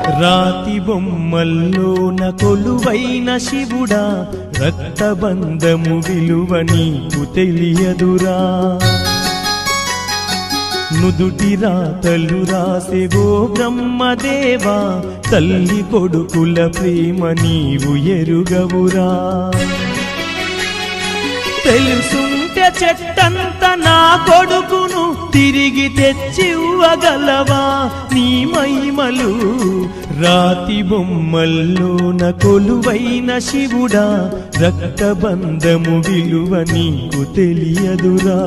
రాతి బొమ్మల్లోన కొలువైన శివుడా, రక్తబంధము విలువ నీకు తెలియదురా. నుదుటి రాతలు రాసేవో బ్రహ్మదేవా, తల్లి కొడుకుల ప్రేమ నీవు ఎరుగవురా. తెలుసుంటే చెట్టంత నా కొడుకును తిరిగి తెచ్చివ్వగలవా నీ మహిమలు. రాతి బొమ్మల్లోన కొలువైన శివుడా, రక్తబంధము విలువ నీకు తెలియదురా.